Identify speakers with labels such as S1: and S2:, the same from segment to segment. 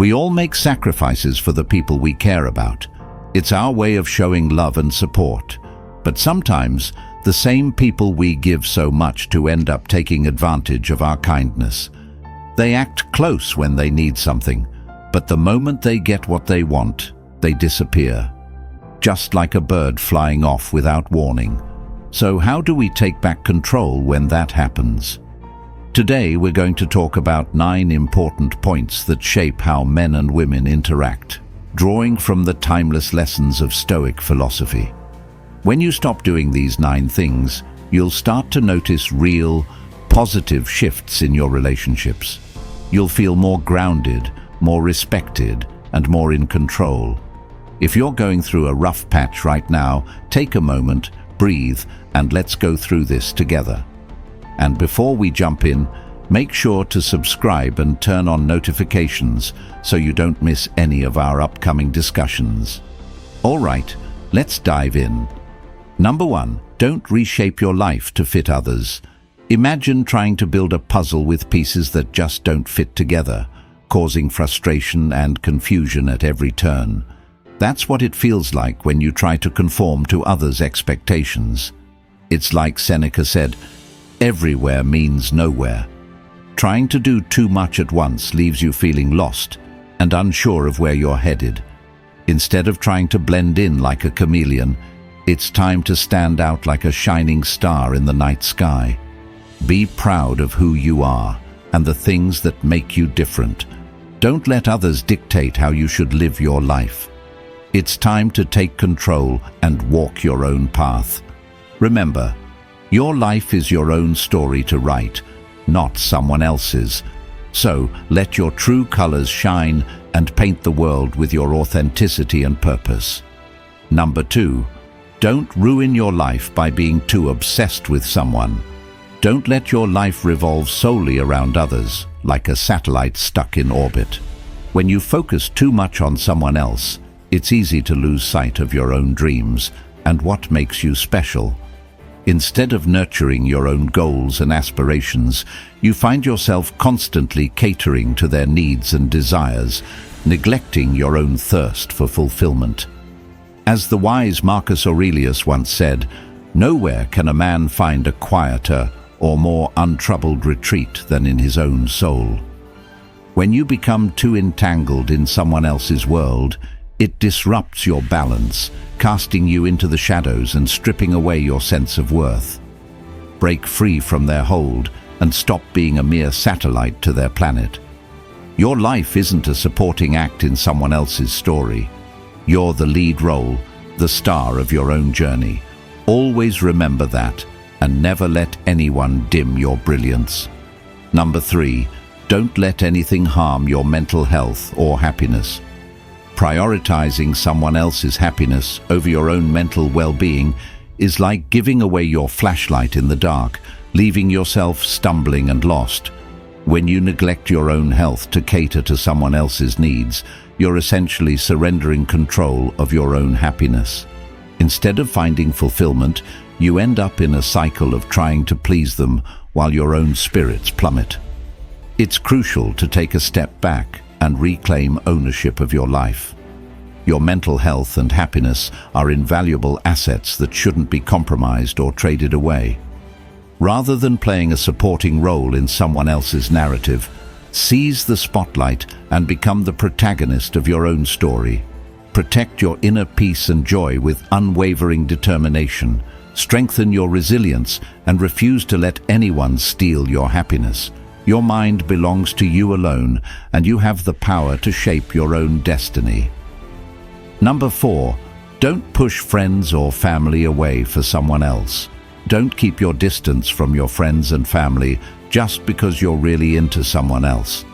S1: We all make sacrifices for the people we care about. It's our way of showing love and support. But sometimes, the same people we give so much to end up taking advantage of our kindness. They act close when they need something, but the moment they get what they want, they disappear. Just like a bird flying off without warning. So how do we take back control when that happens? Today we're going to talk about 9 important points that shape how men and women interact, drawing from the timeless lessons of Stoic philosophy. When you stop doing these 9 things, you'll start to notice real, positive shifts in your relationships. You'll feel more grounded, more respected, and more in control. If you're going through a rough patch right now, take a moment, breathe, and let's go through this together. And before we jump in, make sure to subscribe and turn on notifications so you don't miss any of our upcoming discussions. All right, let's dive in. Number 1, don't reshape your life to fit others. Imagine trying to build a puzzle with pieces that just don't fit together, causing frustration and confusion at every turn. That's what it feels like when you try to conform to others' expectations. It's like Seneca said, everywhere means nowhere. Trying to do too much at once leaves you feeling lost and unsure of where you're headed. Instead of trying to blend in like a chameleon, it's time to stand out like a shining star in the night sky. Be proud of who you are and the things that make you different. Don't let others dictate how you should live your life. It's time to take control and walk your own path. Remember, your life is your own story to write, not someone else's. So let your true colors shine and paint the world with your authenticity and purpose. Number 2, don't ruin your life by being too obsessed with someone. Don't let your life revolve solely around others, like a satellite stuck in orbit. When you focus too much on someone else, it's easy to lose sight of your own dreams and what makes you special. Instead of nurturing your own goals and aspirations, you find yourself constantly catering to their needs and desires, neglecting your own thirst for fulfillment. As the wise Marcus Aurelius once said, "Nowhere can a man find a quieter or more untroubled retreat than in his own soul." When you become too entangled in someone else's world, it disrupts your balance, casting you into the shadows and stripping away your sense of worth. Break free from their hold and stop being a mere satellite to their planet. Your life isn't a supporting act in someone else's story. You're the lead role, the star of your own journey. Always remember that, and never let anyone dim your brilliance. Number 3, don't let anything harm your mental health or happiness. Prioritizing someone else's happiness over your own mental well-being is like giving away your flashlight in the dark, leaving yourself stumbling and lost. When you neglect your own health to cater to someone else's needs, you're essentially surrendering control of your own happiness. Instead of finding fulfillment, you end up in a cycle of trying to please them while your own spirits plummet. It's crucial to take a step back and reclaim ownership of your life. Your mental health and happiness are invaluable assets that shouldn't be compromised or traded away. Rather than playing a supporting role in someone else's narrative, seize the spotlight and become the protagonist of your own story. Protect your inner peace and joy with unwavering determination. Strengthen your resilience and refuse to let anyone steal your happiness. Your mind belongs to you alone, and you have the power to shape your own destiny. Number 4, don't push friends or family away for someone else. Don't keep your distance from your friends and family just because you're really into someone else.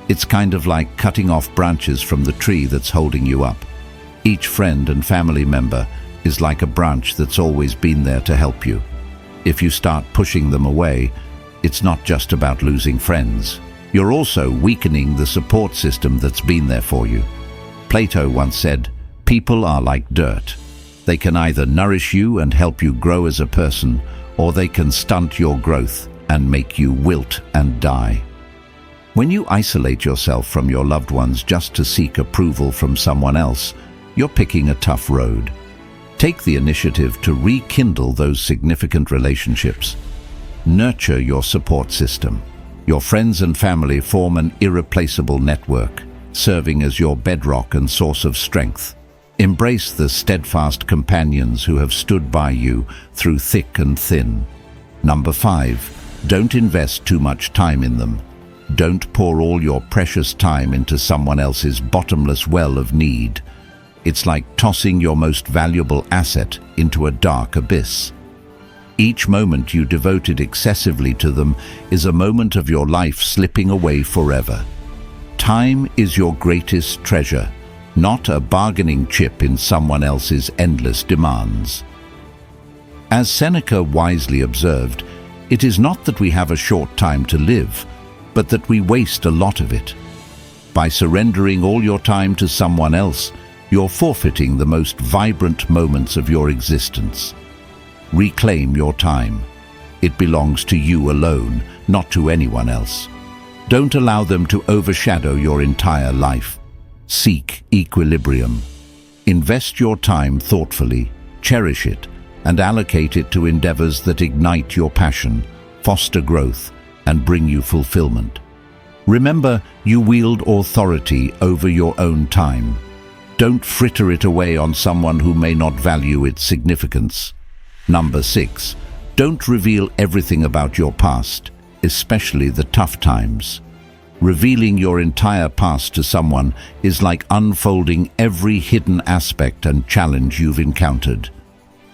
S1: It's kind of like cutting off branches from the tree that's holding you up. Each friend and family member is like a branch that's always been there to help you. If you start pushing them away, it's not just about losing friends. You're also weakening the support system that's been there for you. Plato once said, "People are like dirt. They can either nourish you and help you grow as a person, or they can stunt your growth and make you wilt and die." When you isolate yourself from your loved ones just to seek approval from someone else, you're picking a tough road. Take the initiative to rekindle those significant relationships. Nurture your support system. Your friends and family form an irreplaceable network, serving as your bedrock and source of strength. Embrace the steadfast companions who have stood by you through thick and thin. Number 5, don't invest too much time in them. Don't pour all your precious time into someone else's bottomless well of need. It's like tossing your most valuable asset into a dark abyss. Each moment you devoted excessively to them is a moment of your life slipping away forever. Time is your greatest treasure, not a bargaining chip in someone else's endless demands. As Seneca wisely observed, it is not that we have a short time to live, but that we waste a lot of it. By surrendering all your time to someone else, you're forfeiting the most vibrant moments of your existence. Reclaim your time. It belongs to you alone, not to anyone else. Don't allow them to overshadow your entire life. Seek equilibrium. Invest your time thoughtfully, cherish it, and allocate it to endeavors that ignite your passion, foster growth, and bring you fulfillment. Remember, you wield authority over your own time. Don't fritter it away on someone who may not value its significance. Number 6, don't reveal everything about your past, especially the tough times. Revealing your entire past to someone is like unfolding every hidden aspect and challenge you've encountered.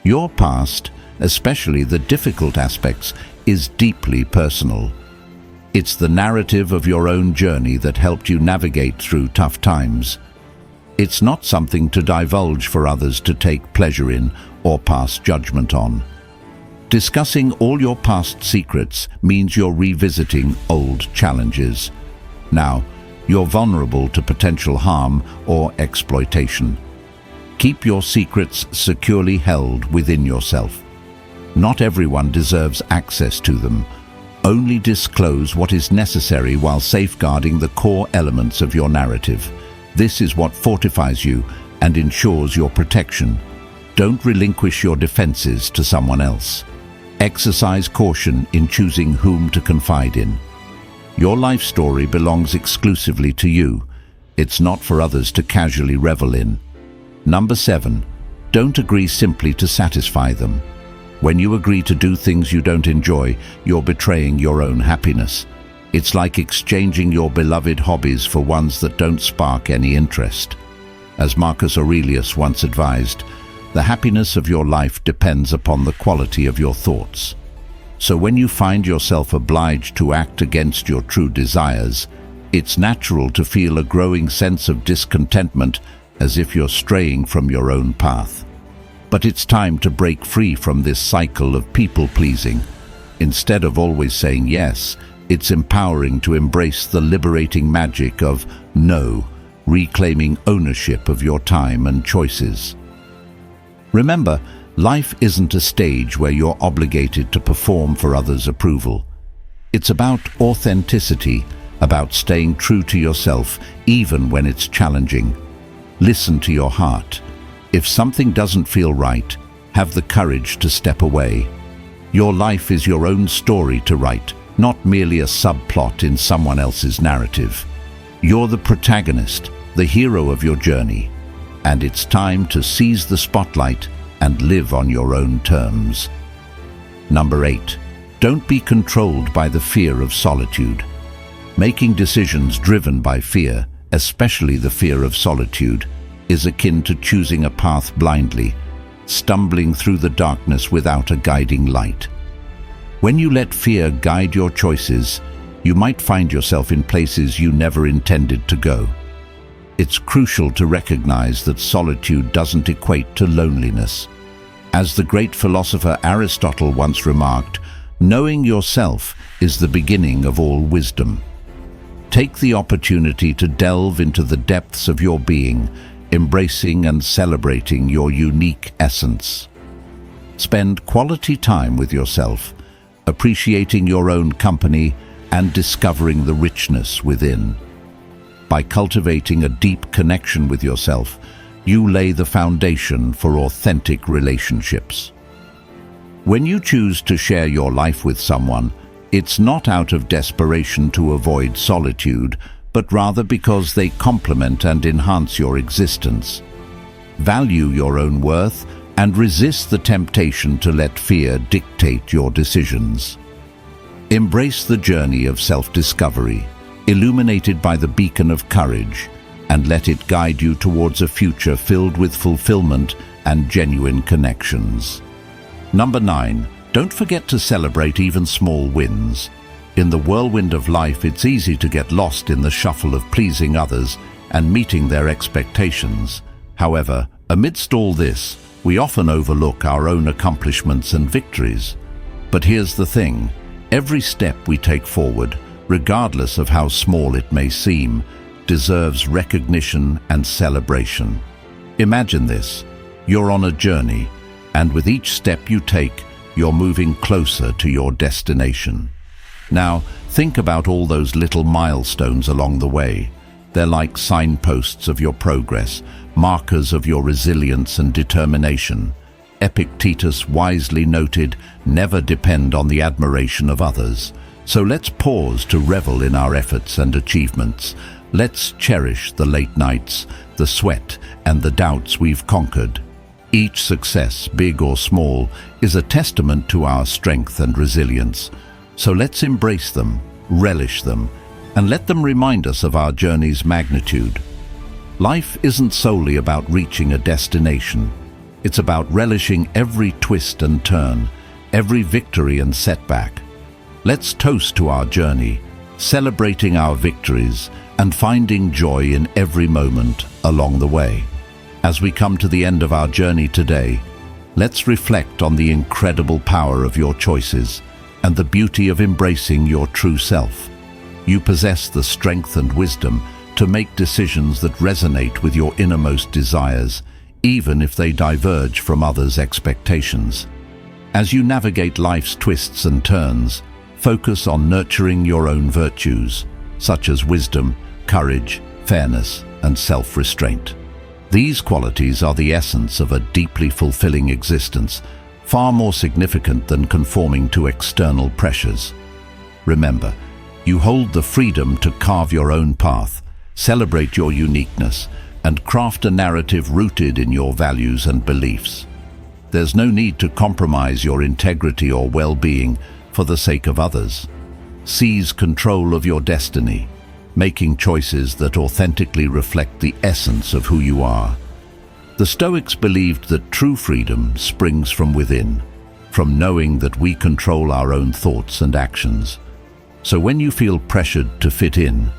S1: Your past, especially the difficult aspects, is deeply personal. It's the narrative of your own journey that helped you navigate through tough times. It's not something to divulge for others to take pleasure in or pass judgment on. Discussing all your past secrets means you're revisiting old challenges. Now, you're vulnerable to potential harm or exploitation. Keep your secrets securely held within yourself. Not everyone deserves access to them. Only disclose what is necessary while safeguarding the core elements of your narrative. This is what fortifies you and ensures your protection. Don't relinquish your defenses to someone else. Exercise caution in choosing whom to confide in. Your life story belongs exclusively to you. It's not for others to casually revel in. Number 7, don't agree simply to satisfy them. When you agree to do things you don't enjoy, you're betraying your own happiness. It's like exchanging your beloved hobbies for ones that don't spark any interest. As Marcus Aurelius once advised, the happiness of your life depends upon the quality of your thoughts. So when you find yourself obliged to act against your true desires, it's natural to feel a growing sense of discontentment, as if you're straying from your own path. But it's time to break free from this cycle of people-pleasing. Instead of always saying yes, it's empowering to embrace the liberating magic of no, reclaiming ownership of your time and choices. Remember, life isn't a stage where you're obligated to perform for others' approval. It's about authenticity, about staying true to yourself even when it's challenging. Listen to your heart. If something doesn't feel right, have the courage to step away. Your life is your own story to write, not merely a subplot in someone else's narrative. You're the protagonist, the hero of your journey, and it's time to seize the spotlight and live on your own terms. Number 8, don't be controlled by the fear of solitude. Making decisions driven by fear, especially the fear of solitude, is akin to choosing a path blindly, stumbling through the darkness without a guiding light. When you let fear guide your choices, you might find yourself in places you never intended to go. It's crucial to recognize that solitude doesn't equate to loneliness. As the great philosopher Aristotle once remarked, knowing yourself is the beginning of all wisdom. Take the opportunity to delve into the depths of your being, embracing and celebrating your unique essence. Spend quality time with yourself, appreciating your own company and discovering the richness within. By cultivating a deep connection with yourself, you lay the foundation for authentic relationships. When you choose to share your life with someone, it's not out of desperation to avoid solitude, but rather because they complement and enhance your existence. Value your own worth and resist the temptation to let fear dictate your decisions. Embrace the journey of self-discovery, illuminated by the beacon of courage, and let it guide you towards a future filled with fulfillment and genuine connections. Number 9. Don't forget to celebrate even small wins. In the whirlwind of life, it's easy to get lost in the shuffle of pleasing others and meeting their expectations. However, amidst all this, we often overlook our own accomplishments and victories. But here's the thing: every step we take forward, regardless of how small it may seem, deserves recognition and celebration. Imagine this: you're on a journey, and with each step you take, you're moving closer to your destination. Now, think about all those little milestones along the way. They're like signposts of your progress, markers of your resilience and determination. Epictetus wisely noted, "Never depend on the admiration of others." So let's pause to revel in our efforts and achievements. Let's cherish the late nights, the sweat, and the doubts we've conquered. Each success, big or small, is a testament to our strength and resilience. So let's embrace them, relish them, and let them remind us of our journey's magnitude. Life isn't solely about reaching a destination. It's about relishing every twist and turn, every victory and setback. Let's toast to our journey, celebrating our victories and finding joy in every moment along the way. As we come to the end of our journey today, let's reflect on the incredible power of your choices and the beauty of embracing your true self. You possess the strength and wisdom to make decisions that resonate with your innermost desires, even if they diverge from others' expectations. As you navigate life's twists and turns, focus on nurturing your own virtues, such as wisdom, courage, fairness, and self-restraint. These qualities are the essence of a deeply fulfilling existence, far more significant than conforming to external pressures. Remember, you hold the freedom to carve your own path, celebrate your uniqueness, and craft a narrative rooted in your values and beliefs. There's no need to compromise your integrity or well-being for the sake of others. Seize control of your destiny, making choices that authentically reflect the essence of who you are. The Stoics believed that true freedom springs from within, from knowing that we control our own thoughts and actions. So when you feel pressured to fit in,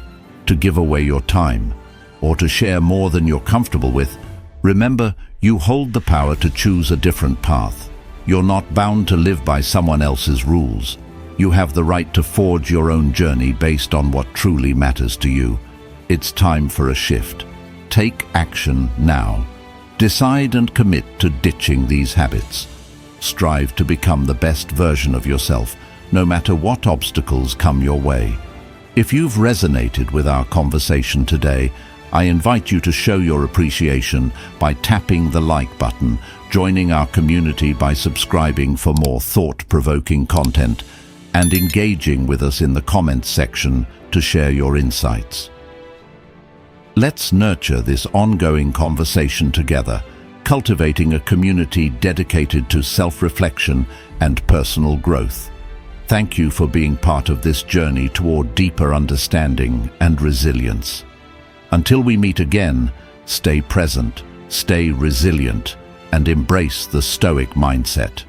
S1: to give away your time, or to share more than you're comfortable with, remember, you hold the power to choose a different path. You're not bound to live by someone else's rules. You have the right to forge your own journey based on what truly matters to you. It's time for a shift. Take action now. Decide and commit to ditching these habits. Strive to become the best version of yourself, no matter what obstacles come your way. If you've resonated with our conversation today, I invite you to show your appreciation by tapping the like button, joining our community by subscribing for more thought-provoking content, and engaging with us in the comments section to share your insights. Let's nurture this ongoing conversation together, cultivating a community dedicated to self-reflection and personal growth. Thank you for being part of this journey toward deeper understanding and resilience. Until we meet again, stay present, stay resilient, and embrace the Stoic mindset.